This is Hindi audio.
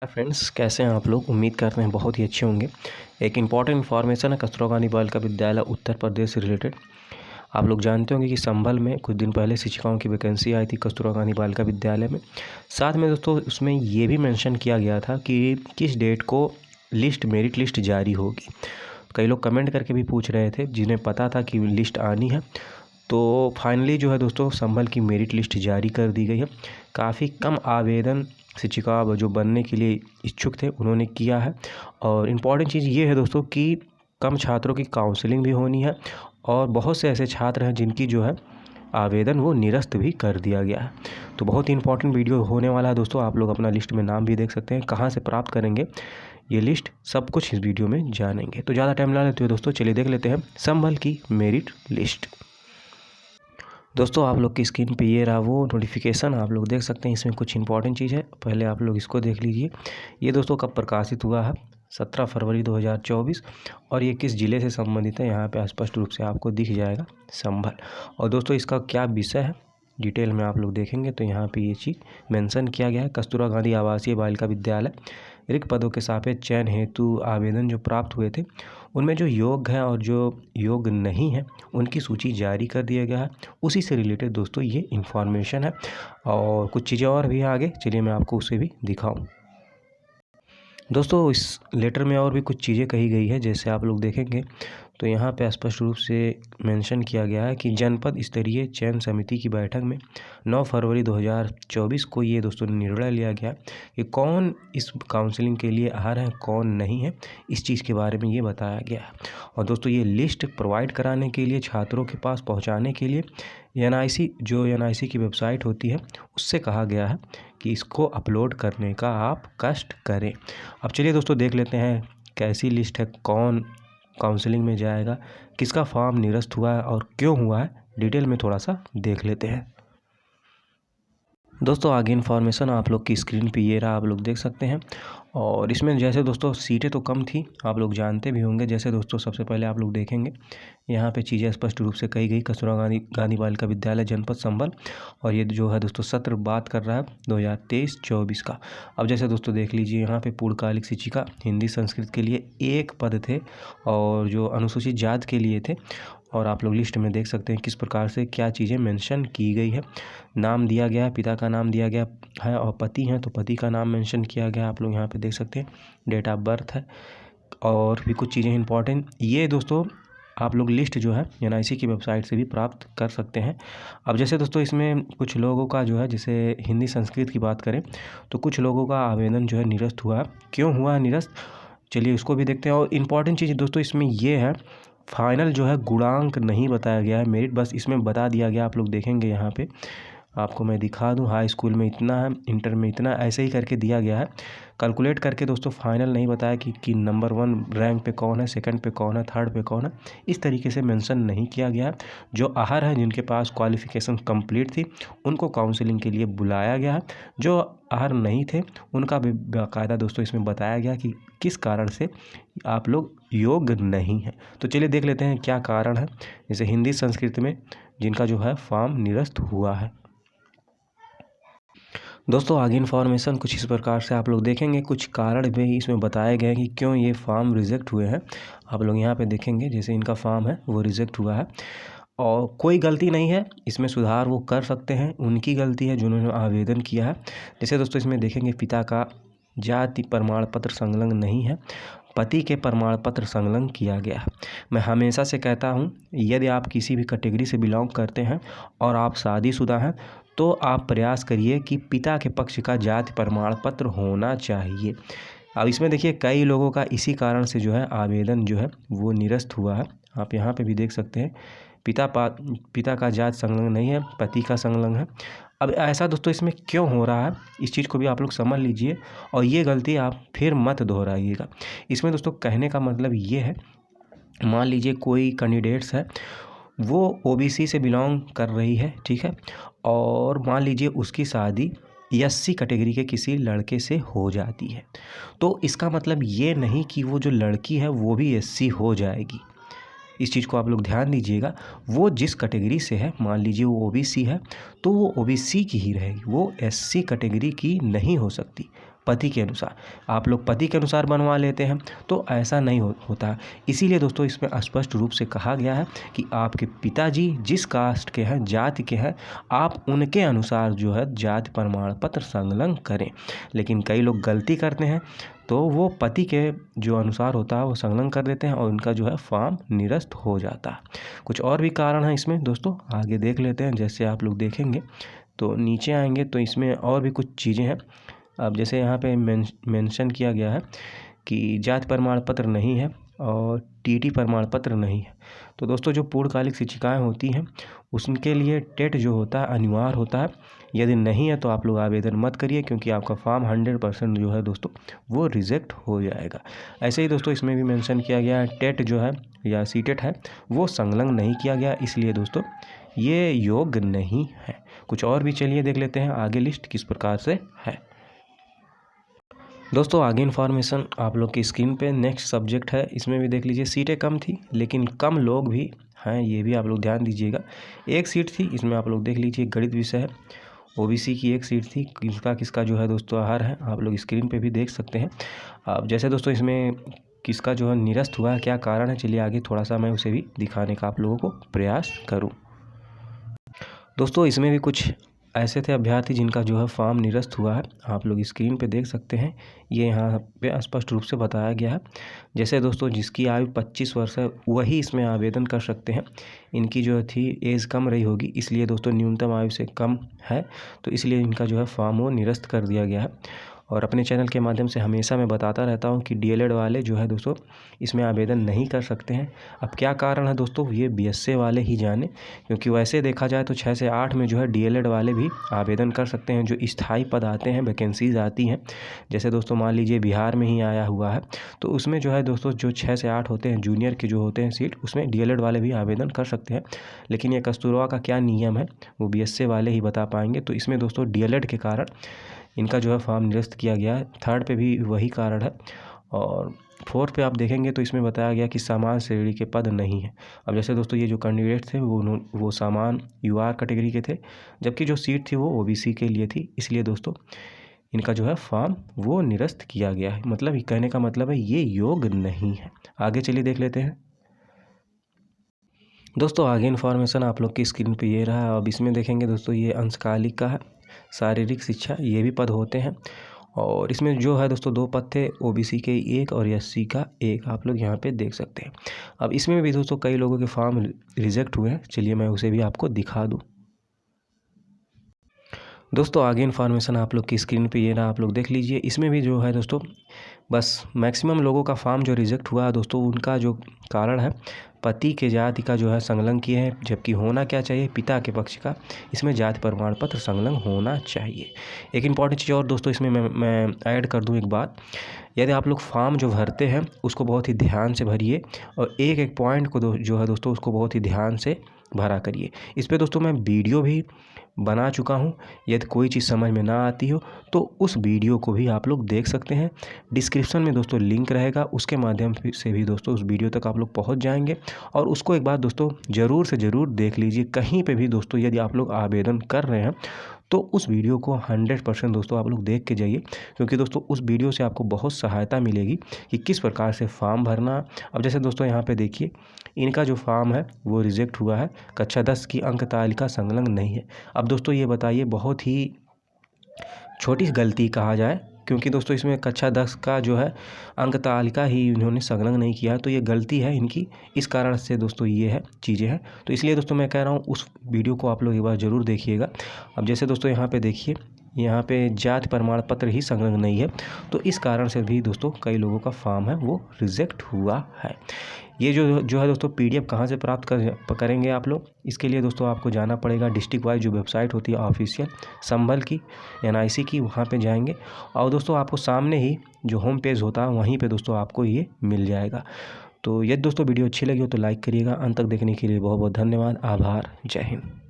हाय फ्रेंड्स, कैसे हैं आप लोग। उम्मीद करते हैं बहुत ही अच्छे होंगे। एक इम्पॉर्टेंट इन्फॉर्मेशन है कस्तूरबा गांधी बालिका विद्यालय उत्तर प्रदेश से रिलेटेड। आप लोग जानते होंगे कि संभल में कुछ दिन पहले शिक्षिकाओं की वैकेंसी आई थी कस्तूरबा गांधी बालिका विद्यालय में। साथ में दोस्तों उसमें ये भी मेंशन किया गया था कि किस डेट को मेरिट लिस्ट जारी होगी। कई लोग कमेंट करके भी पूछ रहे थे जिन्हें पता था कि लिस्ट आनी है। तो फाइनली जो है दोस्तों संभल की मेरिट लिस्ट जारी कर दी गई है। काफ़ी कम आवेदन शिक्षिका जो बनने के लिए इच्छुक थे उन्होंने किया है। और इम्पॉर्टेंट चीज़ ये है दोस्तों कि कम छात्रों की काउंसलिंग भी होनी है और बहुत से ऐसे छात्र हैं जिनकी जो है आवेदन वो निरस्त भी कर दिया गया है। तो बहुत ही इंपॉर्टेंट वीडियो होने वाला है दोस्तों। आप लोग अपना लिस्ट में नाम भी देख सकते हैं। कहाँ से प्राप्त करेंगे ये लिस्ट, सब कुछ इस वीडियो में जानेंगे। तो ज़्यादा टाइम ना लेते हुए दोस्तों चलिए देख लेते हैं संभल की मेरिट लिस्ट। दोस्तों आप लोग की स्क्रीन पे ये रहा वो नोटिफिकेशन, आप लोग देख सकते हैं। इसमें कुछ इंपॉर्टेंट चीज़ है, पहले आप लोग इसको देख लीजिए। ये दोस्तों कब प्रकाशित हुआ है, 17 फरवरी 2024। और ये किस ज़िले से संबंधित है, यहाँ पे स्पष्ट रूप से आपको दिख जाएगा संभल। और दोस्तों इसका क्या विषय है डिटेल में आप लोग देखेंगे तो यहाँ पे ये चीज़ मेंशन किया गया है। कस्तूरबा गांधी आवासीय बालिका विद्यालय रिक्त पदों के सापेक्ष चयन हेतु आवेदन जो प्राप्त हुए थे उनमें जो योग्य हैं और जो योग्य नहीं है उनकी सूची जारी कर दिया गया है। उसी से रिलेटेड दोस्तों ये इन्फॉर्मेशन है। और कुछ चीज़ें और भी आगे, चलिए मैं आपको उसे भी दिखाऊं। दोस्तों इस लेटर में और भी कुछ चीज़ें कही गई है, जैसे आप लोग देखेंगे तो यहाँ पे स्पष्ट रूप से मेंशन किया गया है कि जनपद स्तरीय चयन समिति की बैठक में 9 फरवरी 2024 को ये दोस्तों निर्णय लिया गया कि कौन इस काउंसलिंग के लिए आ रहे हैं कौन नहीं है, इस चीज़ के बारे में ये बताया गया है। और दोस्तों ये लिस्ट प्रोवाइड कराने के लिए, छात्रों के पास पहुँचाने के लिए एनआईसी की वेबसाइट होती है उससे कहा गया है कि इसको अपलोड करने का आप कष्ट करें। अब चलिए दोस्तों देख लेते हैं कैसी लिस्ट है, कौन काउंसलिंग में जाएगा, किसका फॉर्म निरस्त हुआ है और क्यों हुआ है, डिटेल में थोड़ा सा देख लेते हैं। दोस्तों आगे इन्फॉर्मेशन आप लोग की स्क्रीन पे ये रहा, आप लोग देख सकते हैं। और इसमें जैसे दोस्तों सीटें तो कम थी, आप लोग जानते भी होंगे। जैसे दोस्तों सबसे पहले आप लोग देखेंगे यहाँ पे चीज़ें स्पष्ट रूप से कही गई, कस्तूरबा गांधी बालिका विद्यालय जनपद संभल। और ये जो है दोस्तों सत्र बात कर रहा है 2023-24 का। अब जैसे दोस्तों देख लीजिए यहाँ पे पूर्णकालिक शिक्षिका हिंदी संस्कृत के लिए 1 पद थे और जो अनुसूचित जाति के लिए थे। और आप लोग लिस्ट में देख सकते हैं किस प्रकार से क्या चीज़ें मेंशन की गई है। नाम दिया गया है, पिता का नाम दिया गया है और पति हैं तो पति का नाम मेंशन किया गया, आप लोग यहाँ पे देख सकते हैं। डेट ऑफ बर्थ है और भी कुछ चीज़ें इंपॉर्टेंट। ये दोस्तों आप लोग लिस्ट जो है एनआईसी की वेबसाइट से भी प्राप्त कर सकते हैं। अब जैसे दोस्तों इसमें कुछ लोगों का जो है, जैसे हिंदी संस्कृत की बात करें तो कुछ लोगों का आवेदन जो है निरस्त हुआ है। क्यों हुआ है निरस्त, चलिए उसको भी देखते हैं। और इम्पॉर्टेंट चीज़ दोस्तों इसमें ये है, फाइनल जो है गुणांक नहीं बताया गया है, मेरिट बस इसमें बता दिया गया। आप लोग देखेंगे यहाँ पे आपको मैं दिखा दूँ, हाई स्कूल में इतना है, इंटर में इतना, ऐसे ही करके दिया गया है कैलकुलेट करके। दोस्तों फाइनल नहीं बताया कि नंबर 1 रैंक पे कौन है, सेकंड पे कौन है, थर्ड पे कौन है, इस तरीके से मेंशन नहीं किया गया। जो आहर है जिनके पास क्वालिफ़िकेशन कंप्लीट थी उनको काउंसलिंग के लिए बुलाया गया है। जो आहर नहीं थे उनका भी बाकायदा दोस्तों इसमें बताया गया कि किस कारण से आप लोग योग्य नहीं हैं। तो चलिए देख लेते हैं क्या कारण है, जैसे हिंदी संस्कृत में जिनका जो है फॉर्म निरस्त हुआ है। दोस्तों आगे इन्फॉर्मेशन कुछ इस प्रकार से आप लोग देखेंगे, कुछ कारण भी इसमें बताए गए हैं कि क्यों ये फॉर्म रिजेक्ट हुए हैं। आप लोग यहाँ पे देखेंगे जैसे इनका फॉर्म है वो रिजेक्ट हुआ है और कोई गलती नहीं है, इसमें सुधार वो कर सकते हैं, उनकी गलती है जिन्होंने आवेदन किया है। जैसे दोस्तों इसमें देखेंगे पिता का जाति प्रमाण पत्र संलग्न नहीं है, पति के प्रमाण पत्र संलग्न किया गया है। मैं हमेशा से कहता हूँ यदि आप किसी भी कैटेगरी से बिलोंग करते हैं और आप शादीशुदा हैं तो आप प्रयास करिए कि पिता के पक्ष का जाति प्रमाण पत्र होना चाहिए। अब इसमें देखिए कई लोगों का इसी कारण से जो है आवेदन जो है वो निरस्त हुआ है। आप यहाँ पे भी देख सकते हैं पिता का जाति संलग्न नहीं है, पति का संलग्न है। अब ऐसा दोस्तों इसमें क्यों हो रहा है, इस चीज़ को भी आप लोग समझ लीजिए और ये गलती आप फिर मत दोहराइएगा। इसमें दोस्तों कहने का मतलब ये है, मान लीजिए कोई कैंडिडेट्स है वो ओबीसी से बिलोंग कर रही है, ठीक है, और मान लीजिए उसकी शादी एससी कैटेगरी के किसी लड़के से हो जाती है, तो इसका मतलब ये नहीं कि वो जो लड़की है वो भी एससी हो जाएगी। इस चीज़ को आप लोग ध्यान दीजिएगा। वो जिस कैटेगरी से है, मान लीजिए वो ओबीसी है तो वो ओबीसी की ही रहेगी, वो एससी कैटेगरी की नहीं हो सकती। पति के अनुसार। आप लोग पति के अनुसार बनवा लेते हैं तो ऐसा नहीं होता। इसीलिए दोस्तों इसमें स्पष्ट रूप से कहा गया है कि आपके पिताजी जिस कास्ट के हैं, जाति के हैं, आप उनके अनुसार जो है जाति प्रमाण पत्र संलग्न करें। लेकिन कई लोग गलती करते हैं तो वो पति के जो अनुसार होता है वो संलग्न कर देते हैं और उनका जो है फॉर्म निरस्त हो जाता है। कुछ और भी कारण है इसमें दोस्तों, आगे देख लेते हैं। जैसे आप लोग देखेंगे तो नीचे आएंगे तो इसमें और भी कुछ चीज़ें हैं। अब जैसे यहाँ पे मेंशन किया गया है कि जाति प्रमाण पत्र नहीं है और टीटी प्रमाण पत्र नहीं है। तो दोस्तों जो पूर्णकालिक शिक्षिकाएं होती हैं उनके लिए टेट जो होता है अनिवार्य होता है। यदि नहीं है तो आप लोग आवेदन मत करिए, क्योंकि आपका फॉर्म 100% जो है दोस्तों वो रिजेक्ट हो जाएगा। ऐसे ही दोस्तों इसमें भी मेंशन किया गया है टेट जो है या सीटेट है वो संलग्न नहीं किया गया, इसलिए दोस्तों ये योग्य नहीं है। कुछ और भी चलिए देख लेते हैं आगे लिस्ट किस प्रकार से है। दोस्तों आगे इन्फॉर्मेशन आप लोग की स्क्रीन पे नेक्स्ट सब्जेक्ट है, इसमें भी देख लीजिए। सीटें कम थी लेकिन कम लोग भी हैं, ये भी आप लोग ध्यान दीजिएगा। एक सीट थी, इसमें आप लोग देख लीजिए गणित विषय है। ओबीसी की एक सीट थी, किसका जो है दोस्तों आहार है, आप लोग स्क्रीन पे भी देख सकते हैं। अब जैसे दोस्तों इसमें किसका जो है निरस्त हुआ है, क्या कारण है, चलिए आगे थोड़ा सा मैं उसे भी दिखाने का आप लोगों को प्रयास करूँ। दोस्तों इसमें भी कुछ ऐसे थे अभ्यर्थी जिनका जो है फॉर्म निरस्त हुआ है, आप लोग स्क्रीन पे देख सकते हैं। ये यहाँ पे स्पष्ट रूप से बताया गया है। जैसे दोस्तों जिसकी आयु 25 वर्ष है वही इसमें आवेदन कर सकते हैं। इनकी जो थी एज कम रही होगी, इसलिए दोस्तों न्यूनतम आयु से कम है, तो इसलिए इनका जो है फॉर्म वो निरस्त कर दिया गया है। और अपने चैनल के माध्यम से हमेशा मैं बताता रहता हूँ कि डीएलएड वाले जो है दोस्तों इसमें आवेदन नहीं कर सकते हैं। अब क्या कारण है दोस्तों, ये बीएसए वाले ही जाने, क्योंकि वैसे देखा जाए तो 6 से 8 में जो है डीएलएड वाले भी आवेदन कर सकते हैं। जो स्थायी पद आते हैं, वैकेंसीज आती हैं, जैसे दोस्तों मान लीजिए बिहार में ही आया हुआ है, तो उसमें जो है दोस्तों जो 6 से 8 होते हैं जूनियर के जो होते हैं सीट, उसमें डीएलएड वाले भी आवेदन कर सकते हैं। लेकिन ये कस्तूरबा का क्या नियम है वो बीएसए वाले ही बता पाएंगे। तो इसमें दोस्तों डीएलएड के कारण इनका जो है फॉर्म निरस्त किया गया है। थर्ड पे भी वही कारण है और फोर्थ पे आप देखेंगे तो इसमें बताया गया कि सामान्य श्रेणी के पद नहीं है। अब जैसे दोस्तों ये जो कैंडिडेट थे वो सामान्य यूआर कैटेगरी के थे, जबकि जो सीट थी वो ओबीसी के लिए थी, इसलिए दोस्तों इनका जो है फॉर्म वो निरस्त किया गया है। मतलब ये कहने का मतलब है ये योग्य नहीं है। आगे चलिए देख लेते हैं। दोस्तों आगे इन्फॉर्मेशन आप लोग की स्क्रीन पे ये रहा है। अब इसमें देखेंगे दोस्तों ये अंशकालिक का है, शारीरिक शिक्षा, ये भी पद होते हैं। और इसमें जो है दोस्तों 2 पद थे, ओबीसी के 1 और एससी का 1, आप लोग यहाँ पे देख सकते हैं। अब इसमें भी दोस्तों कई लोगों के फॉर्म रिजेक्ट हुए हैं, चलिए मैं उसे भी आपको दिखा दूँ। दोस्तों आगे इन्फॉर्मेशन आप लोग की स्क्रीन पे ये रहा, आप लोग देख लीजिए। इसमें भी जो है दोस्तों बस मैक्सिमम लोगों का फॉर्म जो रिजेक्ट हुआ है दोस्तों, उनका जो कारण है पति के जाति का जो है संलग्न किए हैं, जबकि होना क्या चाहिए पिता के पक्ष का, इसमें जाति प्रमाण पत्र संलग्न होना चाहिए। एक इम्पॉर्टेंट चीज़ और दोस्तों इसमें मैं ऐड कर दूं एक बात, यदि आप लोग फॉर्म जो भरते हैं उसको बहुत ही ध्यान से भरिए और एक एक पॉइंट को जो है दोस्तों उसको बहुत ही ध्यान से भरा करिए। इस पर दोस्तों मैं वीडियो भी बना चुका हूँ, यदि कोई चीज़ समझ में ना आती हो तो उस वीडियो को भी आप लोग देख सकते हैं। डिस्क्रिप्शन में दोस्तों लिंक रहेगा, उसके माध्यम से भी दोस्तों उस वीडियो तक आप लोग पहुँच जाएंगे और उसको एक बार दोस्तों ज़रूर से ज़रूर देख लीजिए। कहीं पे भी दोस्तों यदि आप लोग आवेदन कर रहे हैं तो उस वीडियो को 100% दोस्तों आप लोग देख के जाइए, क्योंकि दोस्तों उस वीडियो से आपको बहुत सहायता मिलेगी कि किस प्रकार से फॉर्म भरना। अब जैसे दोस्तों यहाँ पे देखिए इनका जो फॉर्म है वो रिजेक्ट हुआ है, कक्षा 10 की अंक तालिका संलग्न नहीं है। अब दोस्तों ये बताइए, बहुत ही छोटी गलती कहा जाए, क्योंकि दोस्तों इसमें कक्षा 10 का जो है अंक तालिका ही इन्होंने संलग्न नहीं किया है, तो ये गलती है इनकी, इस कारण से दोस्तों ये है चीज़ें हैं। तो इसलिए दोस्तों मैं कह रहा हूँ उस वीडियो को आप लोग एक बार ज़रूर देखिएगा। अब जैसे दोस्तों यहाँ पे देखिए, यहाँ पे जाति प्रमाण पत्र ही संलग्न नहीं है, तो इस कारण से भी दोस्तों कई लोगों का फॉर्म है वो रिजेक्ट हुआ है। ये जो है दोस्तों पीडीएफ कहाँ से प्राप्त करेंगे आप लोग, इसके लिए दोस्तों आपको जाना पड़ेगा डिस्ट्रिक्ट वाइज जो वेबसाइट होती है ऑफिशियल संभल की, एनआईसी की, वहाँ पे जाएंगे और दोस्तों आपको सामने ही जो होम पेज होता है वहीं पे दोस्तों आपको ये मिल जाएगा। तो यदि दोस्तों वीडियो अच्छी लगी हो तो लाइक करिएगा। अंत तक देखने के लिए बहुत बहुत धन्यवाद, आभार, जय हिंद।